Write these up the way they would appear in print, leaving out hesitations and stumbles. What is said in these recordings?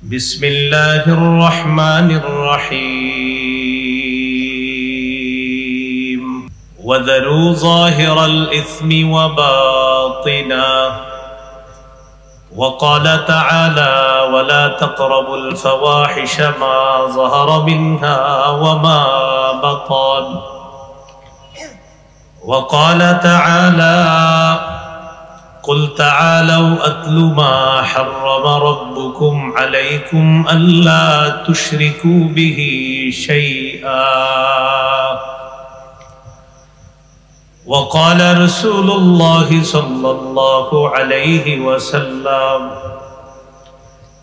بسم الله الرحمن الرحيم وذروا ظاهر الإثم وباطنه وقال تعالى ولا تقربوا الفواحش ما ظهر منها وما بطن وقال تعالى قل تعالوا أتل ما حرم ربكم عليكم ألا تشركوا به شيئا وقال رسول الله صلى الله عليه وسلم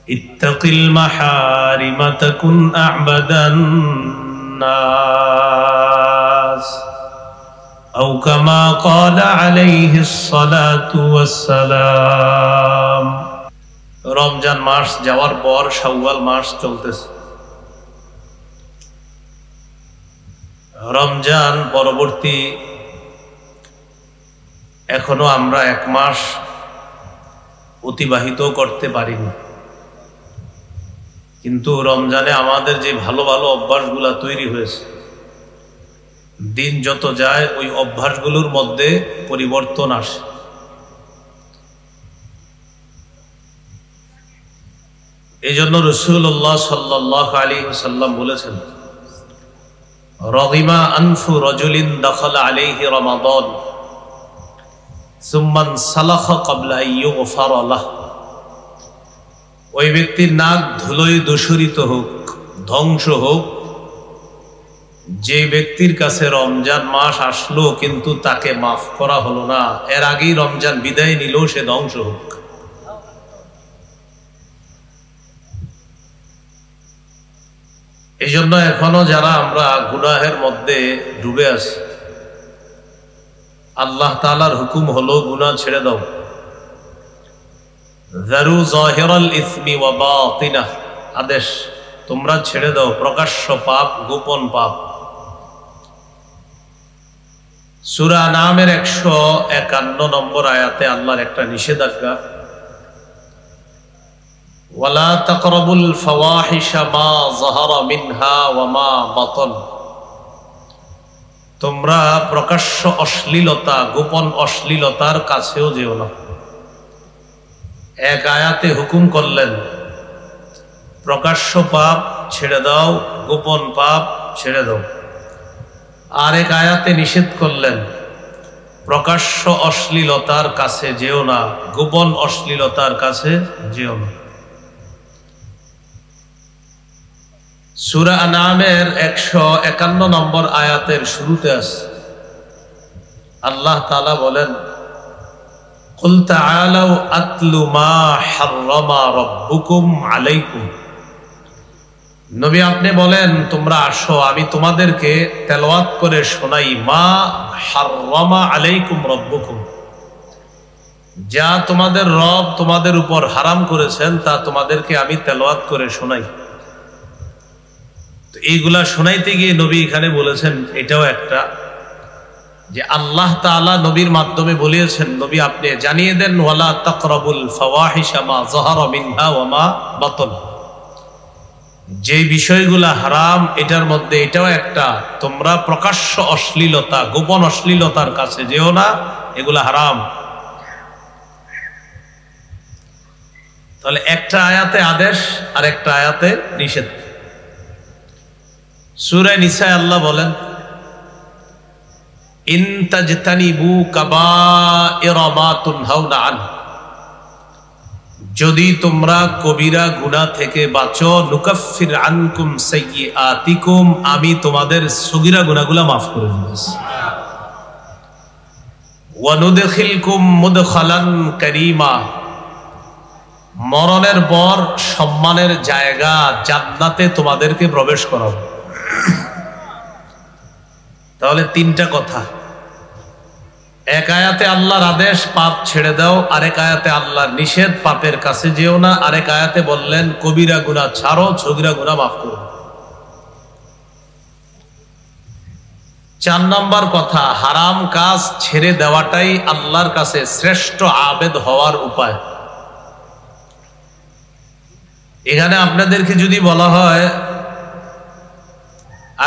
اتق المحارم تكن أعبد الناس أو كما قال عليه الصلاة والسلام রমজান মাস যাওয়ার পর শাওয়াল মাস চলতেছে। রমজান পরবর্তী এখনো আমরা এক মাস অতিবাহিত করতে পারিনি, কিন্তু রমজানে আমাদের যে ভালো ভালো অভ্যাসগুলো তৈরি হয়েছে, দিন যত যায় ওই অভ্যাসগুলোর মধ্যে পরিবর্তন আসে। এই জন্য রাসূলুল্লাহ সাল্লাল্লাহু আলাইহি ওয়াসাল্লাম বলেছেন, রাগিমা আনফু রাজুলিন দাখালা আলাইহি রমাদান সুম্মা সালাখা ক্বাবলা আন ইউগফারা লাহু। ওই ব্যক্তির নাক ধুলোয় দূষিত হোক, ধ্বংস হোক, যে ব্যক্তির কাছে রমজান মাস আসলো কিন্তু তাকে মাফ করা হলো না, এর আগেই রমজান বিদায় নিল, সে ধ্বংস হোক। এই জন্য এখনো যারা আমরা গুনাহের মধ্যে ডুবে আছি, আল্লাহ তাআলার হুকুম হলো গুনাহ ছেড়ে দাও। যারু যাহিরাল ইসমি ওয়া বাতিনাহ, আদেশ তোমরা ছেড়ে দাও প্রকাশ্য পাপ, গোপন পাপ। সূরা নামের 151 নম্বর আয়াতে আল্লাহর একটা নিষেধাজ্ঞা, ওয়ালা তাকরাবুল ফাওয়াহিশা মা যাহারা মিনহা ওয়া মা বাতান। তোমরা প্রকাশ্য অশ্লীলতা, গোপন অশ্লীলতার কাছেও যেও না। এক আয়াতে হুকুম করলেন প্রকাশ্য পাপ ছেড়ে দাও, গোপন পাপ ছেড়ে দাও। আরেক আয়াতে নিষেধ করলেন প্রকাশ্য অশ্লীলতার কাছে যেও না, গোপন অশ্লীলতার কাছে যেও না। সূরা আনআমের 151 নম্বর আয়াতের শুরুতে আছে আল্লাহ তাআলা বলেন, কুল তাআলাউ আতলু মা হাররামা রাব্বুকুম আলাইকুম। নবী আপনি বলেন তোমরা আসো, আমি তোমাদেরকে তেলাওয়াত করে শোনাই মা হাররামা আলাইকুম রাব্বুকুম, যা তোমাদের রব তোমাদের উপর হারাম করেছেন তা তোমাদেরকে আমি তেলাওয়াত করে শোনাই। তো এইগুলা শোনাইতে গিয়ে নবী এখানে বলেছেন এটাও একটা যে আল্লাহ তাআলা নবীর মাধ্যমে বলেছেন, নবী আপনি জানিয়ে দেন ওয়ালা তাকরাবুল ফাওয়াহিশা মা যাহারা মিনহা ওয়া মা বাতান। যে বিষয়গুলা হারাম এটার মধ্যে এটাও একটা, তোমরা প্রকাশ্য অশ্লীলতা, গোপন অশ্লীলতার কাছে যেও না, এগুলা হারাম। তাহলে একটা আয়াতে আদেশ আর একটা আয়াতে নিষেধ। সূরা নিসায় আল্লাহ বলেন, ইন তাজতানিবু কাবাইরা মা তুনহাউনা আন, যদি তোমরা কবিরা গুনাহ থেকে বাঁচো, নুকাফির আনকুম সাইয়্যাতিকুম, আমি তোমাদের সগীরা গুনাহগুলো মাফ করে দেব। ওয়া নুদখিলকুম মুদখালান কারীমা, মরণের পর সম্মানের জায়গা জান্নাতে তোমাদেরকে প্রবেশ করাবো। তাহলে তিনটা কথা, এক আয়াতে আল্লাহর আদেশ পাপ ছেড়ে দাও, আরেক আয়াতে আল্লাহর নিষেধ পাপের কাছে যেও না, আরেক আয়াতে বললেন কবিরা গুনাহ ছাড়ো, সগীরা গুনাহ মাফ করো। 4 নম্বর কথা, হারাম কাজ ছেড়ে দেওয়াটাই আল্লাহর কাছে শ্রেষ্ঠ আবেদ হওয়ার উপায়। এখানে আপনাদেরকে যদি বলা হয়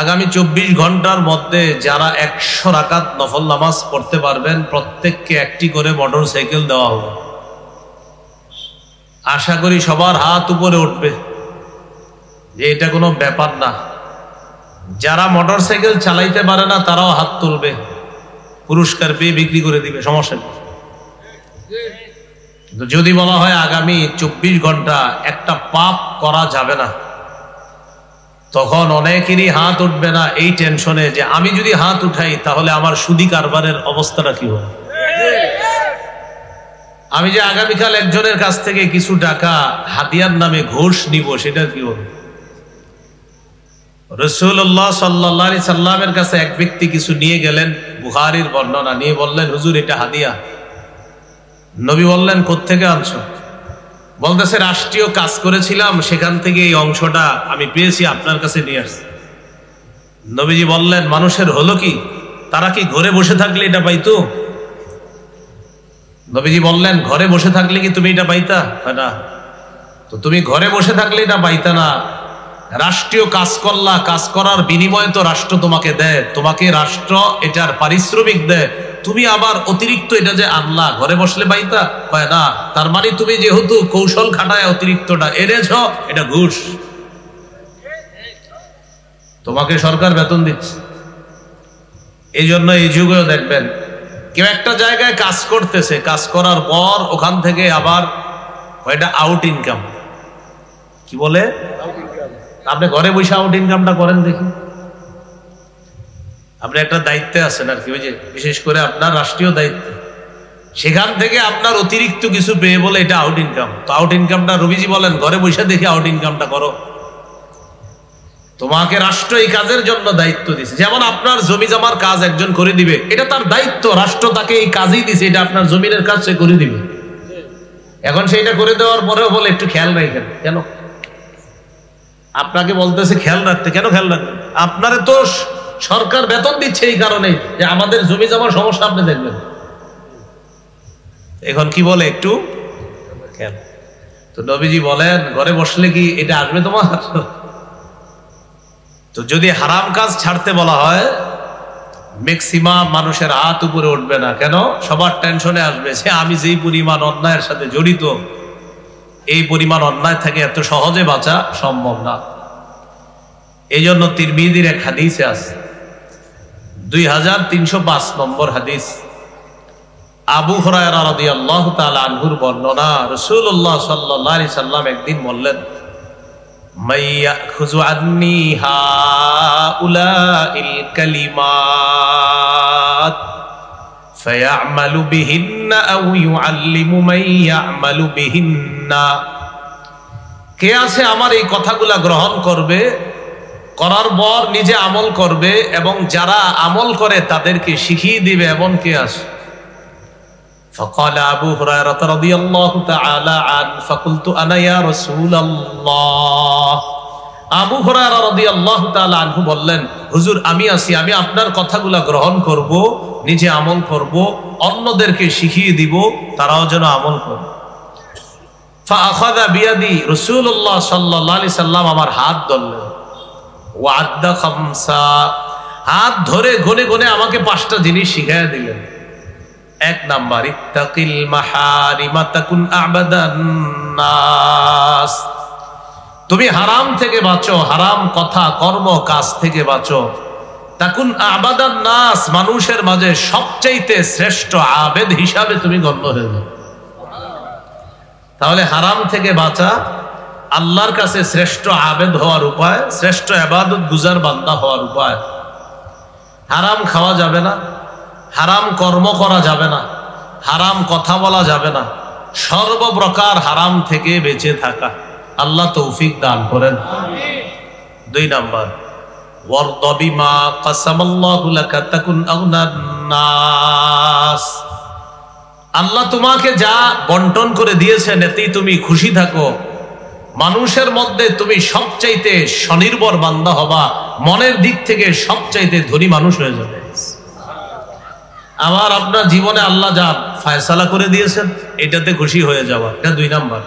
আগামী 24 ঘন্টার মধ্যে যারা 100 রাকাত নফল নামাজ পড়তে পারবেন প্রত্যেককে একটি করে মোটর সাইকেল দেওয়া হবে, আশা করি সবার হাত উপরে উঠবে যে এটা কোনো ব্যাপার না। যারা মোটর সাইকেল চালাইতে পারে না তারাও হাত তুলবে, পুরস্কার পেয়ে বিক্রি করে দিবে, সমস্যা নেই। যদি বলা হয় আগামী 24 ঘন্টা একটা পাপ করা যাবে না, তখন অনেকেরই হাত উঠবে না এই টেনশনে যে আমি যদি হাত উঠাই তাহলে আমার সুদি কারবারের অবস্থাটা কি হবে। আমি যে আগামীকাল একজনের কাছ থেকে কিছু টাকা হাদিয়ার নামে ঘুষ নিব সেটা কি হবে। রাসূলুল্লাহ সাল্লাল্লাহু আলাইহি সাল্লামের কাছে এক ব্যক্তি কিছু নিয়ে গেলেন, বুখারীর বর্ণনা, নিয়ে বললেন হুজুর এটা হাদিয়া। নবী বললেন কোত্থেকে আনছো? বলতেছে রাষ্ট্রীয় কাজ করেছিলাম সেখান থেকে এই অংশটা আমি পেয়েছি, আপনার কাছে নিয়ে আসছি। নবীজি বললেন মানুষের হলো কি, তারা কি ঘরে বসে থাকলে এটা পাইতো? নবীজি বললেন ঘরে বসে থাকলে কি তুমি এটা পাইতা? না। তো তুমি ঘরে বসে থাকলে এটা পাইতা না, রাষ্ট্রীয় কাজ করলা, কাজ করার বিনিময়ে তো রাষ্ট্র তোমাকে দেয়, তোমাকে রাষ্ট্র এটার পারিশ্রমিক দেয়, তুমি আবার অতিরিক্ত এটা যে আনলা ঘরে বসলে পাইতা? হয় না। তার মানে তুমি যেহেতু কৌশল খাটায় অতিরিক্তটা এনেছ, এটা ঘুষ। তোমাকে সরকার বেতন দিচ্ছে। এই জন্য এই যুগেও দেখবেন কেউ একটা জায়গায় কাজ করতেছে, কাজ করার পর ওখান থেকে আবার এটা আউট ইনকাম। কি বলে? আপনি ঘরে বসে আউট ইনকামটা করেন দেখি। আপনি একটা দায়িত্বে আছেন আর কি, ওই যে বিশেষ করে আপনার রাষ্ট্রীয় দায়িত্ব, সেখান থেকে আপনার অতিরিক্ত কিছু পেয়ে বলে এটা আউট ইনকাম। তো আউট ইনকামটা রবিজি বলেন ঘরে বসে দেখে আউট ইনকামটা করো। তোমাকে রাষ্ট্র এই কাজের জন্য দায়িত্ব দিছে। যেমন আপনার জমি জমার কাজ একজন করে দিবে, এটা তার দায়িত্ব, রাষ্ট্র তাকে এই কাজই দিছে, এটা আপনার জমিনের কাজ সে করে দিবে। এখন সেইটা করে দেওয়ার পরেও বলে একটু খেয়াল রাখেন। কেন? আপনাকে বলতেছে খেয়াল রাখতে। কেন খেয়াল রাখবেন? আপনারে তো সরকার বেতন দিচ্ছে এই কারণে যে আমাদের জমি জমার সমস্যা আপনি দেখবেন। এখন কি বলে একটু খেয়াল। তো নবীজি বলেন ঘরে বসলে কি এটা আসবে তোমার? তো যদি হারাম কাজ ছাড়তে বলা হয় ম্যাক্সিমাম মানুষের হাত উপরে উঠবে না। কেন? সবার টেনশনে আসবে যে আমি যেই পরিমাণ অন্যায়ের সাথে জড়িত, এই পরিমাণ অন্যায় থেকে এত সহজে বাঁচা সম্ভব না। এই জন্য তিরমিজির এক হাদিসে আছে 2305 নম্বর হাদিস, আবু হুরায়রা রাদিয়াল্লাহু তাআলা আনহুর বর্ণনা, রাসূলুল্লাহ সাল্লাল্লাহু আলাইহি সাল্লাম একদিন বললেন মাইয়াখুযু আন্নী হাউলাইল কালিমাত ফায়া'মালু বিহিন্না আও ইউ'আল্লিমু মান ইয়া'মালু বিহিন্না। কে আছে আমার এই কথাগুলা গ্রহণ করবে, করার পর নিজে আমল করবে এবং যারা আমল করে তাদেরকে শিখিয়ে দিবে, এমন কে আছে? فقال أبو هريرة رضي الله تعالى عنه فقلت أنا يا رسول الله। আবু হুরায়রা রাদিয়াল্লাহু তাআলা আনহু বললেন হুজুর আমি আছি, আমি আপনার কথাগুলা গ্রহণ করব, নিজে আমল করব, অন্যদেরকে শিখিয়ে দিব তারাও যেন আমল করে। فأخذ بيدي রাসূলুল্লাহ সাল্লাল্লাহু আলাইহি সাল্লাম আমার হাত ধরলেন, ওয়া'আদ্দা খামসা, হাত ধরে গনে গনে আমাকে 5টা জিনিস শিখিয়ে দিলেন। 1 নাম্বার ইত্তাকিল মাহারিমা তাকুন আ'বাদান নাস, তুমি হারাম থেকে বাঁচো, হারাম কথা কর্ম কাজ থেকে বাঁচো। তাকুন আ'বাদান নাস, মানুষের মাঝে সবচাইতে শ্রেষ্ঠ আবেদ হিসাবে তুমি গণ্য হয়ে যাও। তাহলে হারাম থেকে বাঁচা আল্লাহর কাছে শ্রেষ্ঠ আবেদ হওয়ার উপায়, শ্রেষ্ঠ ইবাদত গুজার বান্দা হওয়ার উপায়। হারাম খাওয়া যাবে না, হারাম কর্ম করা যাবে না, হারাম কথা বলা যাবে না, সর্বপ্রকার হারাম থেকে বেঁচে থাকা। আল্লাহ তৌফিক দান করেন। 2 নাম্বার ওয়ারদ বিমা কাসামাল্লাহু লাকা তাকুন আগনান নাস, আল্লাহ তোমাকে যা বন্টন করে দিয়েছেন এতেই তুমি খুশি থাকো। মানুষের মধ্যে তুমি সবচাইতে স্বনির্ভর বান্দা হবা, মনের দিক থেকে সবচাইতে ধনী মানুষ হয়ে যাবে। আবার আপনার জীবনে আল্লাহ যা ফয়সালা করে দিয়েছেন এটাতে খুশি হয়ে যাওয়া, এটা 2 নাম্বার।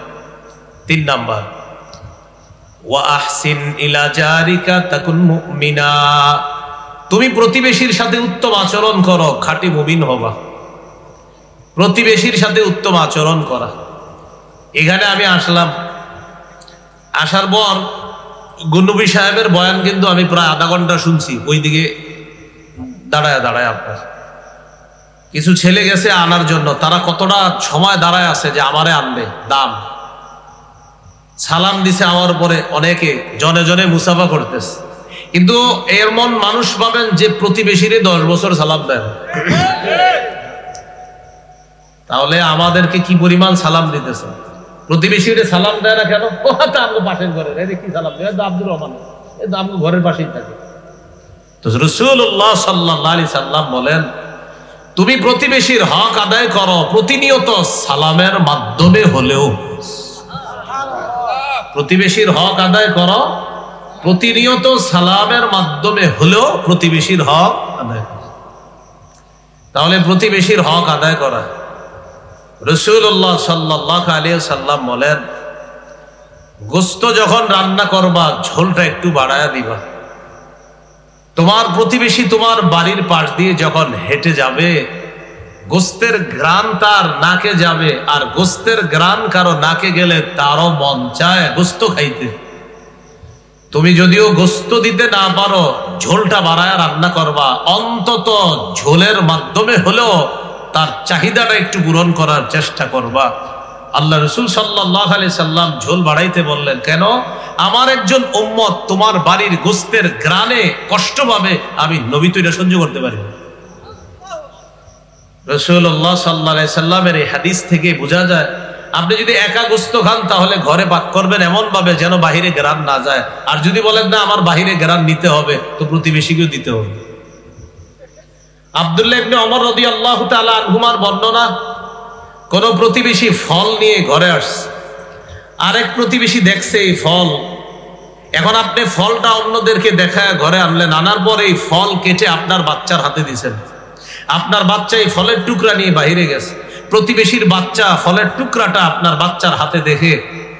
3 নাম্বার ওয়া আহসিন ইলা জারিকা তাকুন মুমিনা, তুমি প্রতিবেশীর সাথে উত্তম আচরণ করো, খাঁটি মুমিন হবা। প্রতিবেশীর সাথে উত্তম আচরণ করা। এখানে আমি আসলাম, আসার পর গুন্নবী সাহেবের বয়ান কিন্তু আমি প্রায় আধা ঘন্টা শুনছি। ওইদিকে দাঁড়ায় দাঁড়ায় আপনার কিছু ছেলে গেছে আনার জন্য, তারা কতটা সময় দাঁড়ায় আছে যে আমারে আনবে, দাম সালাম দিছে আমার পরে, অনেকে জনে জনে মুসাফা করতেছে। কিন্তু এমন মানুষ পাবেন যে প্রতিবেশীরে 10 বছর সালাম দেন। তাহলে আমাদেরকে কি পরিমাণ সালাম দিতেছে? প্রতিবেশীরে সালাম দেয় না কেন? পাশের ঘরে কি সালাম দেয়? আব্দুর রহমান, আমার ঘরের পাশেই থাকে। তো রাসূলুল্লাহ সাল্লাল্লাহু আলাইহি সাল্লাম বলেন, তুমি প্রতিবেশীর হক আদায় করো প্রতিনিয়ত সালামের মাধ্যমে হলেও। প্রতিবেশীর হক আদায় করো প্রতিনিয়ত সালামের মাধ্যমে হলেও, প্রতিবেশীর হক আদায় করো। তাহলে প্রতিবেশীর হক আদায় করা। রাসূলুল্লাহ সাল্লাল্লাহু আলাইহি সাল্লাম বলেন, গোশত যখন রান্না করবা ঝোলটা একটু বাড়ায়া দিবা। তোমার প্রতিবেশী তোমার বাড়ির পাশ দিয়ে যখন হেঁটে যাবে, গোশতের ঘ্রাণ তার নাকে যাবে, আর গোশতের ঘ্রাণ কারো নাকে গেলে তারও মন চায় গোশত খাইতে। তুমি যদিও গোশত দিতে না পারো, ঝোলটা বাড়ায় রান্না করবা, অন্তত ঝোলের মাধ্যমে হলেও তার চাহিদাটা একটু পূরণ করার চেষ্টা করবা। আল্লাহ রাসূল সাল্লাল্লাহু আলাইহি সাল্লাম ঝোল বাড়াইতে বললেন কেন? আমার একজন উম্মত তোমার বাড়ির গোশতের ঘ্রাণে কষ্ট পাবে, আমি নবী তো এটা সহ্য করতে পারি না। রাসূলুল্লাহ সাল্লাল্লাহু আলাইহি সাল্লামের এই হাদিস থেকে বোঝা যায়, আপনি যদি একা গোশত খান তাহলে ঘরে পাক করবেন এমন ভাবে যেন বাহিরে ঘ্রাণ না যায়। আর যদি বলেন না আমার বাহিরে ঘ্রাণ নিতে হবে, তো প্রতিবেশীকেও দিতে হবে। আব্দুল্লাহ ইবনে ওমর রাদিয়াল্লাহু তাআলা আনহুমার বর্ণনা, কোন প্রতিবেশী ফল নিয়ে ঘরে আসছে, আরেক প্রতিবেশী দেখছে এই ফল। এখন আপনি ফলটা অন্যদেরকে দেখায় ঘরে আনলেন, আনার পর এই ফল কেটে আপনার বাচ্চার হাতে দিয়েছেন। আপনার বাচ্চা এই ফলের টুকরা নিয়ে বাইরে গেছে, প্রতিবেশীর বাচ্চা ফলের টুকরাটা আপনার বাচ্চার হাতে দেখে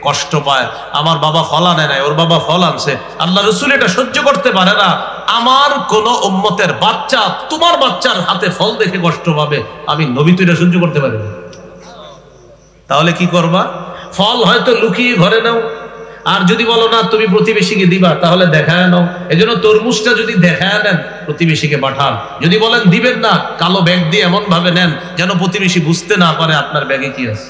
কষ্ট পায়, আমার বাবা ফল আনে নাই, ওর বাবা ফল আনছে। আল্লাহ রাসূল এটা সহ্য করতে পারে না। আমার কোন উম্মতের বাচ্চা তোমার বাচ্চার হাতে ফল দেখে কষ্ট পাবে, আমি নবী তো এটা সহ্য করতে পারি না। তাহলে কি করবা? ফল হয়তো লুকিয়ে ঘরে নাও, আর যদি বলো না তুমি প্রতিবেশীকে দিবা, তাহলে দেখায় নাও। এজন্য তরমুজটা যদি দেখায় নেন, প্রতিবেশীকে পাঠান। যদি বলেন দিবেন না, কালো ব্যাগ দিয়ে এমন ভাবে নেন যেন প্রতিবেশী বুঝতে না পারে আপনার ব্যাগে কি আছে।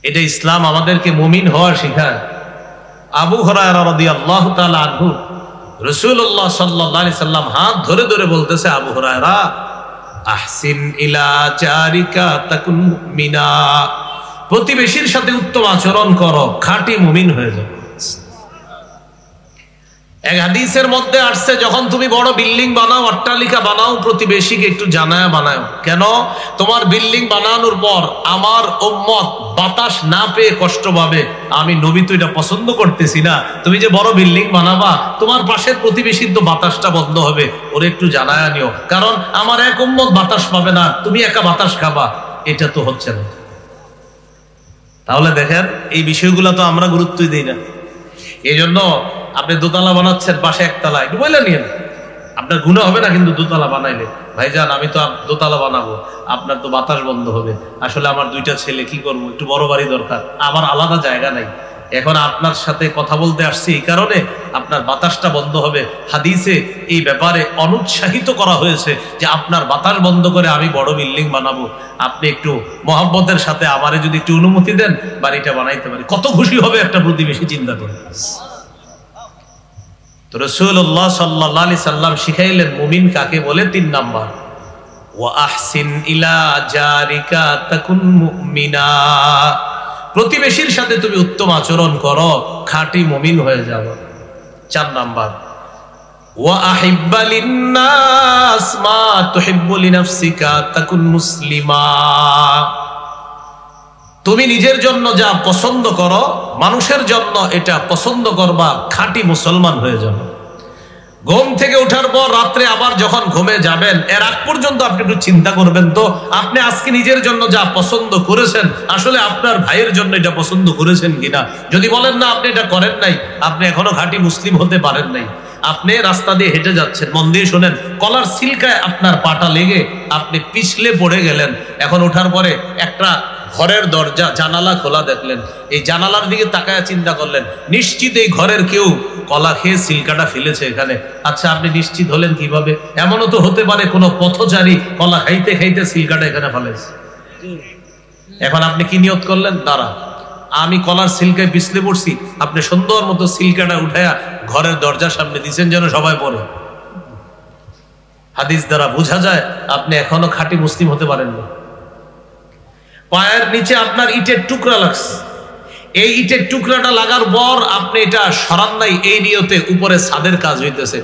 এটা ইসলাম আমাদেরকে মুমিন হওয়ার শিখায়। আবু হুরায়রা রাদিয়াল্লাহু তাআলা আনহু, রাসূলুল্লাহ সাল্লাল্লাহু আলাইহি সাল্লাম হাত ধরে ধরে বলতেছে, আবু হুরায়রা আহসিন ইলা জারিকা তাকুন মুমিনা, প্রতিবেশীর সাথে উত্তম আচরণ করো, খাঁটি মুমিন হয়ে যাবে। এক হাদিসের মধ্যে আসছে, যখন তুমি বড় বিল্ডিং বানাও, অট্টালিকা বানাও, প্রতিবেশীকে একটু জানায়া বানাও। কেন? তোমার বিল্ডিং বানানোর পর আমার উম্মত বাতাস না পেয়ে কষ্ট পাবে। আমি নবী তো এটা পছন্দ করতেছি না। তুমি যে বড় বিল্ডিং বানাবা, তোমার পাশের প্রতিবেশীর তো বাতাসটা বন্ধ হবে, ওরে একটু জানায়া নিও, কারণ আমার এক উম্মত বাতাস পাবে না, তুমি একা বাতাস খাবা, এটা তো হচ্ছে না। তাহলে দেখেন, এই বিষয়গুলো তো আমরা গুরুত্বই দিই না। এই জন্য আপনি দোতলা বানাচ্ছেন, পাশে একতলা, একটু বলে নিয়েন, আপনার গুনাহ হবে না। কিন্তু দোতলা বানাইলে, ভাইজান আমি তো দোতলা বানাবো, আপনার তো বাতাস বন্ধ হবে। আসলে আমার 2টা ছেলে, কি করবো, একটু বড় বাড়ি দরকার, আমার আলাদা জায়গা নাই। এখন আপনার সাথে কথা বলতে আসছি, এই কারণে আপনার বাতাসটা বন্ধ হবে। হাদিসে এই ব্যাপারে অনুৎসাহিত করা হয়েছে যে আপনার বাতাস বন্ধ করে আমি বড় বিল্ডিং বানাবো, আপনি একটু মহব্বতের সাথে আমারে যদি একটু অনুমতি দেন, বাড়িটা বানাইতে পারি। কত খুশি হবে একটা প্রতিবেশী, চিন্তা করে। তো রাসূলুল্লাহ সাল্লাল্লাহু আলাইহি সাল্লাম শিখাইলেন মুমিন কাকে বলে। 3 নাম্বার, ওয়া আহসিন ইলা জারিকা তাকুন মুমিনা, প্রতিবেশীর সাথে তুমি উত্তম আচরণ করো, খাঁটি মুমিন হয়ে যাও। 4 নাম্বার, ওয়া আহিব্বা লিন-নাস মা তুহিব্বু লিনাফসিকা তাকুন মুসলিমা, তুমি নিজের জন্য যা পছন্দ করো, মানুষের জন্য এটা পছন্দ করবা, খাঁটি মুসলমান হয়ে যাবে। ঘুম থেকে ওঠার পর রাত্রে আবার যখন ঘুমে যাবেন, এর আগ পর্যন্ত আপনি একটু চিন্তা করবেন তো আপনি আজকে নিজের জন্য যা পছন্দ করেছেন আসলে আপনার ভাইয়ের জন্য এটা পছন্দ করেছেন কিনা। যদি বলেন না আপনি এটা করেন নাই, আপনি এখনো খাঁটি মুসলিম হতে পারেন নাই। আপনি রাস্তা দিয়ে হেঁটে যাচ্ছেন, মন দিয়ে শোনেন, কলার সিলকায় আপনার পাটা লেগে আপনি পিছলে পড়ে গেলেন। এখন ওঠার পরে একটা ঘরের দরজা জানালা খোলা দেখলেন, এই জানালার দিকে তাকায় চিন্তা করলেন নিশ্চিত এই ঘরের কেউ কলা খেয়ে সিলকাটা ফেলেছে এখানে। আচ্ছা, আপনি নিশ্চিত হলেন কিভাবে? এমনও তো হতে পারে কোনো পথচারী কলা খাইতে খাইতে সিলকাটা এখানে ফেলেছে। এখন আপনি কি নিয়ত করলেন? দাঁড়া, আমি কলার সিলকায় পিছলে পড়ছি, আপনি সুন্দর মতো সিলকাটা উঠায়া ঘরের দরজার সামনে দিচ্ছেন যেন সবাই পড়ে। হাদিস দ্বারা বোঝা যায় আপনি এখনো খাঁটি মুসলিম হতে পারেননি। পায়ের নিচে আপনার ইটের টুকরা লাগছে, এই ইটের টুকরাটা লাগার পর আপনি এটা সরান নাই, এই নিয়তে উপরে ছাদের কাজ হইতেছে।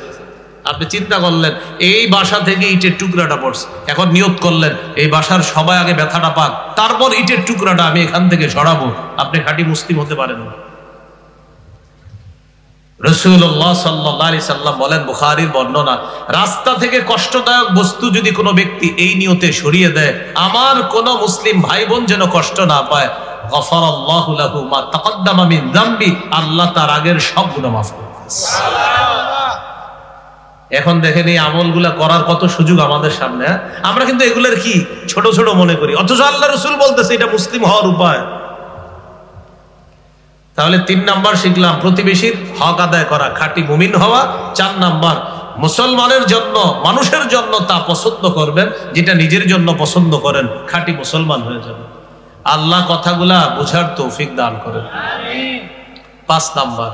আপনি চিন্তা করলেন এই বাসা থেকে ইটের টুকরাটা পড়ছে, এখন নিয়ত করলেন এই বাসার সবাই আগে ব্যথাটা পাক, তারপর ইটের টুকরাটা আমি এখান থেকে সরাবো। আপনি খাঁটি মুসলিম হতে পারেন না। রাসূলুল্লাহ সাল্লাল্লাহু আলাইহি সাল্লাম বলেন, বুখারীর বর্ণনা, রাস্তা থেকে কষ্টদায়ক বস্তু যদি কোনো ব্যক্তি এই নিয়তে সরিয়ে দেয়, আমার কোন মুসলিম ভাই বোন যেন কষ্ট না পায়, গফারাল্লাহু লাহু মা তাকদ্দামা মিন যামবি, আল্লাহ তার আগের সব গুনাহ মাফ করে দেন। এখন দেখেন এই আমলগুলা করার কত সুযোগ আমাদের সামনে। আমরা কিন্তু এগুলোর কি ছোট ছোট মনে করি, অথচ আল্লাহ রাসূল বলতেছে এটা মুসলিম হওয়ার উপায়। তাহলে 3 নাম্বার শিখলাম প্রতিবেশীর হক আদায় করা, খাঁটি মুমিন হওয়া। 4 নাম্বার মুসলমানের জন্য, মানুষের জন্য তা পছন্দ করবেন যেটা নিজের জন্য পছন্দ করেন, খাঁটি মুসলমান হয়ে যাবেন। আল্লাহ কথাগুলা বোঝার তৌফিক দান করেন। 5 নাম্বার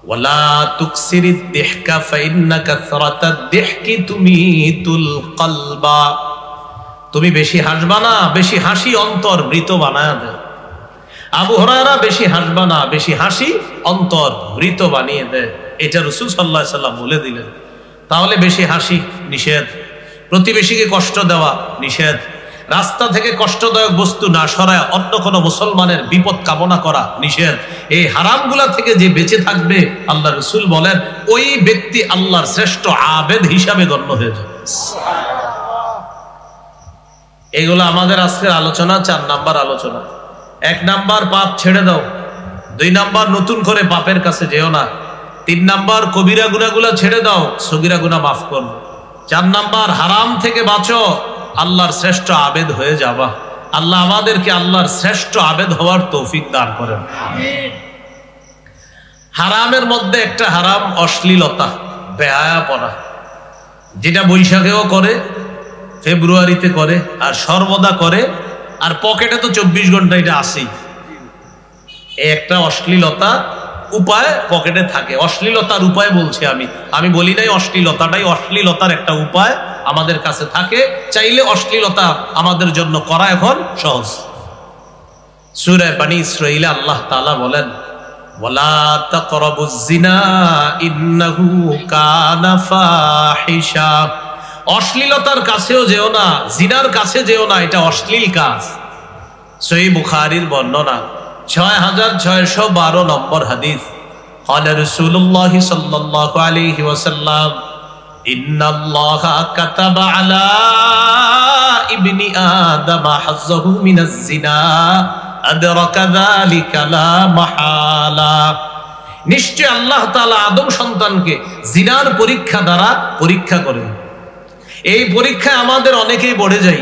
ওয়ালা তুকসিরিদ দিহকা ফাইন্না কাসরাতাদ দিহকি তুমিতুল কলবা, তুমি বেশি হাসবা না, বেশি হাসি অন্তর মৃত বানায় দেয়। আবু হুরায়রা বেশি হাসবা না, বেশি হাসি অন্তর মৃত বানিয়ে দেয়, এটা রাসূল সাল্লাল্লাহু আলাইহি সাল্লাম বলে দিলেন। তাহলে বেশি হাসি নিষেধ, প্রতিবেশীকে কষ্ট দেওয়া নিষেধ, রাস্তা থেকে কষ্টদায়ক বস্তু না সরায় অন্য কোনো মুসলমানের বিপদ কামনা করা নিষেধ। এই হারামগুলা থেকে যে বেঁচে থাকবে, আল্লাহ রাসূল বলেন ওই ব্যক্তি আল্লাহর শ্রেষ্ঠ আবেদ হিসাবে গণ্য হয়ে যাবে। এগুলো আমাদের আজকের আলোচনা। 4 নাম্বার আলোচনা। 1 নাম্বার পাপ ছেড়ে দাও, 2 নাম্বার নতুন করে পাপের কাছে যেও না, 3 নাম্বার কবিরা গুনাহগুলো ছেড়ে দাও, সগীরা গুনাহ মাফ করো, 4 নাম্বার হারাম থেকে বাঁচো, আল্লাহর শ্রেষ্ঠ আবেদ হয়ে যাবা। আল্লাহ আমাদেরকে আল্লাহর শ্রেষ্ঠ আবেদ হওয়ার তৌফিক দান করেন। আমিন। হারামের মধ্যে একটা হারাম অশ্লীলতা, বেহায়াপনা, যেটা বৈশাখেও করে, ফেব্রুয়ারিতে করে, আর সর্বদা করে, আর পকেটে তো 24 ঘন্টা এটা আসেই। একটা অশ্লীলতা উপায় পকেটে থাকে। অশ্লীলতার উপায় বলছি আমি বলি নাই অশ্লীলতাটাই, অশ্লীলতার একটা উপায় আমাদের কাছে থাকে। চাইলে অশ্লীলতা আমাদের জন্য করা এখন সহজ। সূরা বনী ইসরাঈলে আল্লাহ তাআলা বলেন, ওয়ালা তাকরাবুজ জিনা ইন্নাহু কানা ফাহিশা, অশ্লীলতার কাছেও যেও না, জিনার কাছে যেও না, এটা অশ্লীল কাজ। সহিহ বুখারীর বর্ণনা, 6612 নম্বর হাদিস। ক্বালা রাসূলুল্লাহ সাল্লাল্লাহু আলাইহি ওয়াসাল্লাম, ইন্নাল্লাহা কাতাবা আলা ইবনি আদম হাজ্জাহু মিনাজ জিনা আদরাকা যালিকা লা মাহালা, নিশ্চয় আল্লাহ তাআলা আদম সন্তানকে জিনার পরীক্ষা দ্বারা পরীক্ষা করেন। এই পরীক্ষায় আমাদের অনেকেই পড়ে যাই,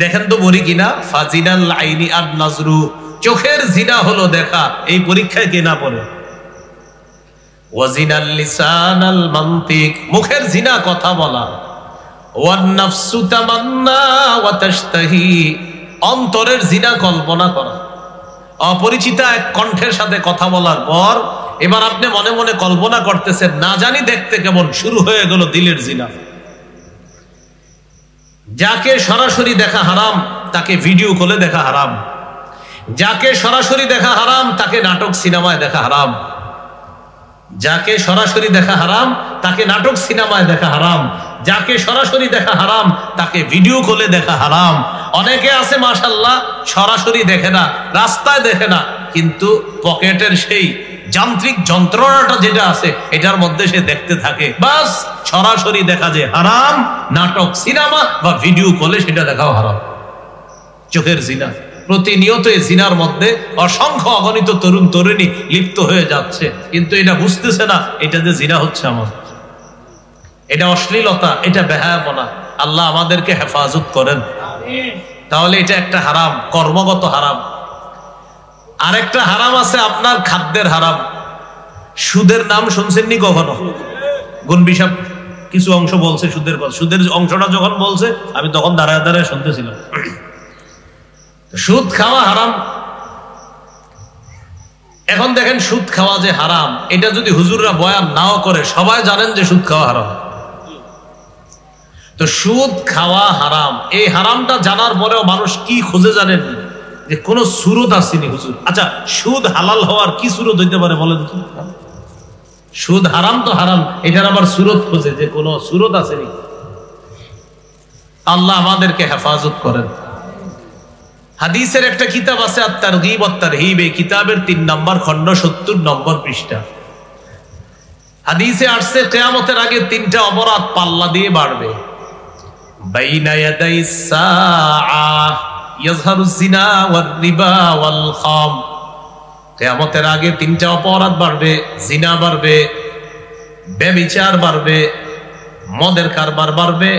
দেখেন তো পড়ি কিনা। ফাজিনাল আইনি আন নাজরু, চোখের জিনা হলো দেখা, এই পরীক্ষায় কে না পড়ে। ওয়াজিনাল লিসানাল মানতিক, মুখের জিনা কথা বলা। ওয়ান নাফসু তামান্না ওয়া তাশতাহি, অন্তরের জিনা কল্পনা করা। অপরিচিতা এক কণ্ঠের সাথে কথা বলার পর এবার আপনি মনে মনে কল্পনা করতেছেন, না জানি দেখতে কেমন, শুরু হয়ে গেল দিলের জিনা। যাকে সরাসরি দেখা হারাম তাকে ভিডিও কলে দেখা হারাম, যাকে সরাসরি দেখা হারাম তাকে নাটক সিনেমায় দেখা হারাম, যাকে সরাসরি দেখা হারাম তাকে নাটক সিনেমায় দেখা হারাম, যাকে সরাসরি দেখা হারাম তাকে ভিডিও কলে দেখা হারাম। অনেকে আছে মাশাআল্লাহ সরাসরি দেখে না, রাস্তায় দেখে না, কিন্তু পকেটের সেই যান্ত্রিক যন্ত্রণাটা যেটা আছে এটার মধ্যে সে দেখতে থাকে, বাস সরাসরি দেখা যায় হারাম। নাটক, সিনেমা বা ভিডিও কলে সেটা দেখাও হারাম, চোখের জিনা। প্রতিনিয়ত এই জিনার মধ্যে অসংখ্য অগণিত তরুণ তরুণী লিপ্ত হয়ে যাচ্ছে, কিন্তু এটা বুঝতেছে না এটা যে জিনা হচ্ছে আমার, এটা অশ্লীলতা, এটা বেহায়াপনা। আল্লাহ আমাদেরকে হেফাজত করেন। তাহলে এটা একটা হারাম, কর্মগত হারাম। আরেকটা হারাম আছে আপনার খাদ্যের হারাম। সুদের নাম শুনছেননি কখনো? গুনবি সাহেব কিছু অংশ বলছে সুদের কথা, সুদের অংশটা যখন বলছে আমি তখন দাঁড়ায় দাঁড়ায় শুনতেছিলাম। সুদ খাওয়া হারাম। এখন দেখেন সুদ খাওয়া যে হারাম, এটা যদি হুজুররা বয়ান নাও করে সবাই জানেন যে সুদ খাওয়া হারাম। তো সুদ খাওয়া হারাম, এই হারামটা জানার পরেও মানুষ কি খোঁজে জানেন? যে কোন সুরত আসেনি হুজুর। আচ্ছা, সুদ হালাল হওয়ার কি সুরত হইতে পারে বলেন তো? সুদ হারাম তো হারাম, এটার আবার সুরত খোঁজে যে কোন সুরত আসেনি। আল্লাহ আমাদেরকে হেফাজত করেন। হাদিসের একটা কিতাব আছে আত-তারগীব ওয়াত-তারহীব, এই কিতাবের 3 নম্বর খণ্ড 70 নম্বর পৃষ্ঠা। হাদিসে আসছে কিয়ামতের আগে 3টা অপরাধ পাল্লা দিয়ে বাড়বে। বাইনা ইয়াদাইস সাআ ইয়াযহারু যিনা ওয়ার রিবা ওয়াল খাম। কিয়ামতের আগে 3টা অপরাধ বাড়বে, জিনা বাড়বে, ব্যভিচার বাড়বে, মদের কারবার বাড়বে,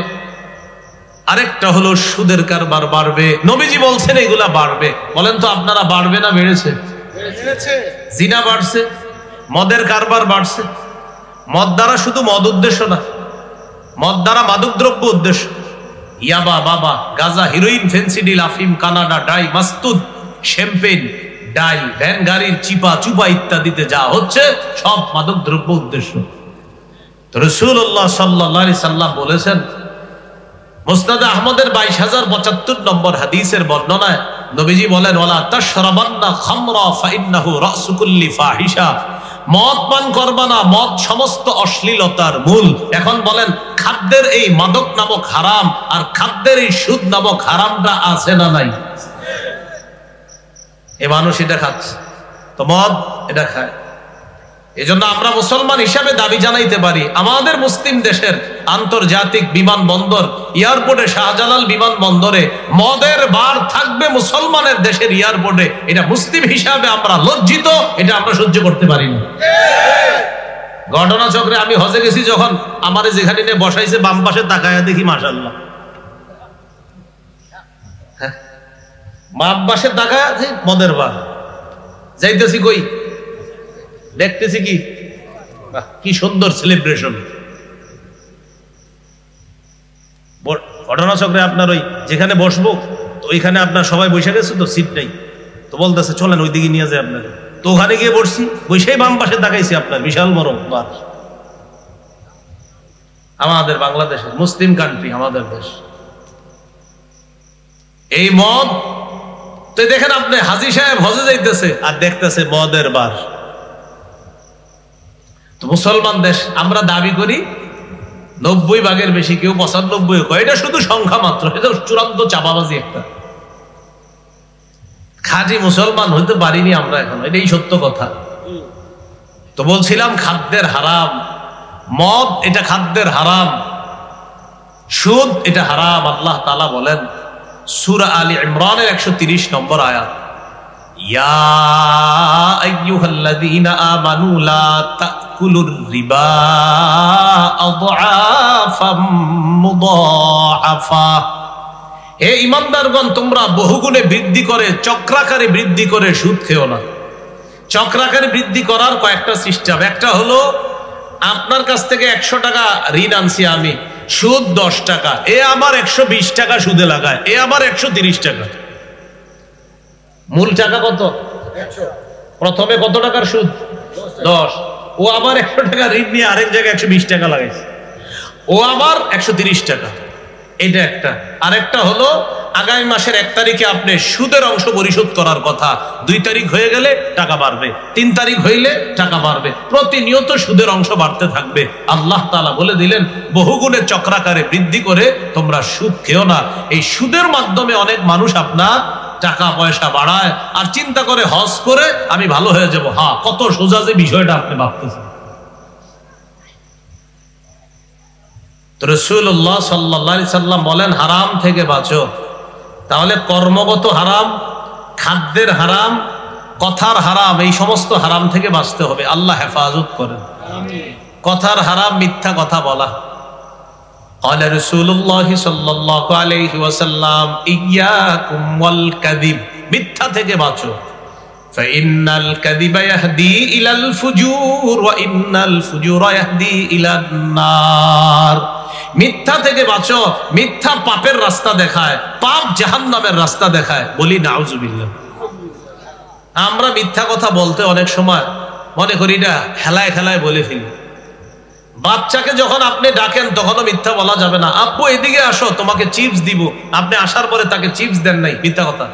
আরেকটা হলো সুদের কারবার বাড়বে। নবীজি বলছেন এগুলা বাড়বে। বলেন তো আপনারা বাড়বে না বেড়েছে? জিনা বাড়ছে, মদের কারবার বাড়ছে। মদ দ্বারা শুধু মদ উদ্দেশ্য না, মদ দ্বারা মাদকদ্রব্য উদ্দেশ্য। ইয়াবা, বাবা, গাঁজা, হিরোইন, ফেন্সিডিল, আফিম, Canada, die, মাস্তুদ, champagne, die, van গাড়ির চিপা চুপা ইত্যাদিতে যা হচ্ছে সব মাদকদ্রব্য উদ্দেশ্য। তো রাসূলুল্লাহ সাল্লাল্লাহু আলাইহি সাল্লাম বলেছেন, মুসনাদ আহমদের 22075 নম্বর হাদিসের বর্ণনায় নবীজি বলেন, ওয়ালা তাশরাবান্না খামরা ফাইন্নাহু রাসু কুল্লি ফাহিশা। মদ পান করবা না, মদ সমস্ত অশ্লীলতার মূল। এখন বলেন, খাদ্যের এই মাদক নামক হারাম আর খাদ্যের এই সুদ নামক হারামটা আছে না নাই? এ মানুষ এটা খাচ্ছে, তো মদ এটা খায়। এজন্য আমরা মুসলমান হিসাবে দাবি জানাইতে পারি, আমাদের মুসলিম দেশের আন্তর্জাতিক বিমানবন্দর, এয়ারপোর্টে, শাহজালাল বিমানবন্দরে মদের বার থাকবে মুসলমানের দেশের এয়ারপোর্টে। এটা মুসলিম হিসাবে আমরা লজ্জিত, এটা আমরা সহ্য করতে পারি না। ঘটনাচক্রে আমি হজে গেছি, যখন আমারে যেখানে নিয়ে বসাইছে বাম পাশে তাকায়া দেখি মাশাআল্লাহ, বাম পাশে তাকায়া মদের বার। যাইতেছি কই, দেখতেছি কি, কি সুন্দর সেলিব্রেশন। ঘটনাচক্রে আপনার ওই যেখানে বসবো, তো ওইখানে আপনার সবাই বসে গেছে, তো সিট নেই, তো বলতেছে চলেন ওই দিকে নিয়ে যায় আপনাকে। তো ওখানে গিয়ে বসছি, বসেই বাম পাশে তাকাইছি, আপনার বিশাল বড় বার। আমাদের বাংলাদেশের মুসলিম কান্ট্রি, আমাদের দেশ, এই মদ। তো দেখেন আপনি, হাজী সাহেব হজে যাইতেছে আর দেখতেছে মদের বার। তো মুসলমান দেশ, আমরা দাবি করি 90 ভাগের বেশি, কেউ 95 কয়, এটা শুধু সংখ্যা মাত্র, এটা চূড়ান্ত চাপাবাজি একটা। খাঁটি মুসলমান হইতে পারিনি আমরা এখন, এটাই সত্য কথা। তো বলছিলাম খাদ্যের হারাম, মদ এটা খাদ্যের হারাম, সুদ এটা হারাম। আল্লাহ তাআলা বলেন সূরা আলী ইমরানের 130 নম্বর আয়াত, ইয়া আইয়ুহাল্লাযীনা আমানু লা তাকুলুর রিবা আযআফাম মুদাআফা। হে ঈমানদারগণ, তোমরা বহুগুণে বৃদ্ধি করে, চক্রাকারে বৃদ্ধি করে সুদ খেও না। চক্রাকারে বৃদ্ধি করার কয়েকটা সিস্টেম। একটা হলো, আপনার কাছ থেকে 100 টাকা ঋণ আনছি আমি, সুদ 10 টাকা, এ আবার 120 টাকা সুদে লাগায়, এ আবার 130 টাকা। মূল টাকা কত? 100। প্রথমে কত টাকার সুদ? 10। ও আবার 100 টাকা ঋণ নিয়ে আরেক জায়গায় 120 টাকা লাগাইছে, ও আবার 130 টাকা। এটা একটা। আরেকটা হলো, আগামী মাসের 1 তারিখে আপনি সুদের অংশ পরিশোধ করার কথা, 2 তারিখ হয়ে গেলে টাকা বাড়বে, 3 তারিখ হইলে টাকা বাড়বে, প্রতিনিয়ত সুদের অংশ বাড়তে থাকবে। আল্লাহ তাআলা বলে দিলেন, বহুগুণে চক্রাকারে বৃদ্ধি করে তোমরা সুদ খেও না। এই সুদের মাধ্যমে অনেক মানুষ আপনার টাকা পয়সা বাড়ায় আর চিন্তা করে হজ করে আমি ভালো হয়ে যাব। হ্যাঁ, কত সোজা যে বিষয়টা আপনি ভাবতেছেন। তো রাসূলুল্লাহ সাল্লাল্লাহু আলাইহি সাল্লাম বলেন হারাম থেকে বাঁচো। তাহলে কর্মগত হারাম, খাদ্যের হারাম, কথার হারাম, এই সমস্ত হারাম থেকে বাঁচতে হবে। আল্লাহ হেফাজত করেন। কথার হারাম, মিথ্যা কথা বলা। قال رسول الله صلى الله عليه وسلم إياكم والكذب, মিথ্যা থেকে বাঁচো। فإن الكذب يهدي إلى الفجور وإن الفجور يهدي إلى النار. মিথ্যা থেকে বাঁচো। মিথ্যা পাপের রাস্তা দেখায়, পাপ জাহান্নামের রাস্তা দেখায়। বলি নাউজুবিল্লাহ। আমরা মিথ্যা কথা বলতে অনেক সময় মনে করি না খেলায় খেলায় বলে ফেলি। বাচ্চাকে যখন আপনি ডাকেন তখনও মিথ্যা বলা যাবে না। আব্বু এদিকে আসো, তোমাকে চিপস দিব। আপনি আসার পরে তাকে চিপস দেন নাই, মিথ্যা কথা।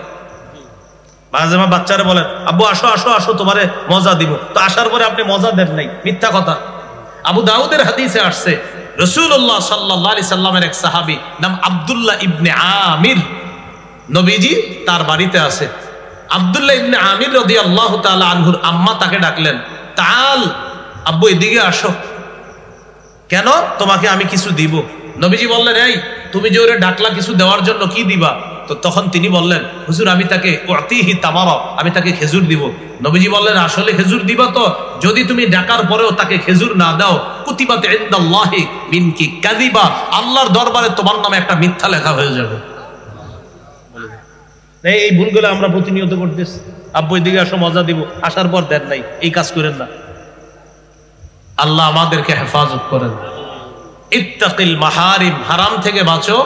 মাঝে মাঝে বাচ্চারা বলেন আব্বু আসো আসো আসো, তোমারে মজা দিব, তো আসার পরে আপনি মজা দেন নাই, মিথ্যা কথা। আবু দাউদের হাদিসে আসছে রাসূলুল্লাহ সাল্লাল্লাহু আলাইহি সাল্লামের এক সাহাবী নাম আব্দুল্লাহ ইবনে আমির, নবীজি তার বাড়িতে আছে। আব্দুল্লাহ ইবনে আমির রাদিয়াল্লাহু তাআলা আনহুর আম্মা তাকে ডাকলেন, তাল আব্বু এদিকে আসো। কেন? তোমাকে আমি কিছু দিব। নবীজি বললেন এই তুমি যে ওরে ডাকলা কিছু দেওয়ার জন্য, কি দিবা? তো তখন তিনি বললেন হুজুর আমি তাকে উতিহি তামারা, আমি তাকে খেজুর দিব। নবীজি বললেন আসলে খেজুর দিবা? তো যদি তুমি ডাকার পরেও তাকে খেজুর না দাও, কুতিবাত ইনদাল্লাহি মিনকি কাযিবা, আল্লাহর দরবারে তোমার নামে একটা মিথ্যা লেখা হয়ে যাবে। এই ভুলগুলো আমরা প্রতিনিয়ত করতেছি। আব্বু এদিকে আসো, মজা দিব, আসার পর দেন নাই, এই কাজ করেন না। আল্লাহ আমাদেরকে হেফাজত করেন। ইত্তাকিল মাহারিম, হারাম থেকে বাঁচো।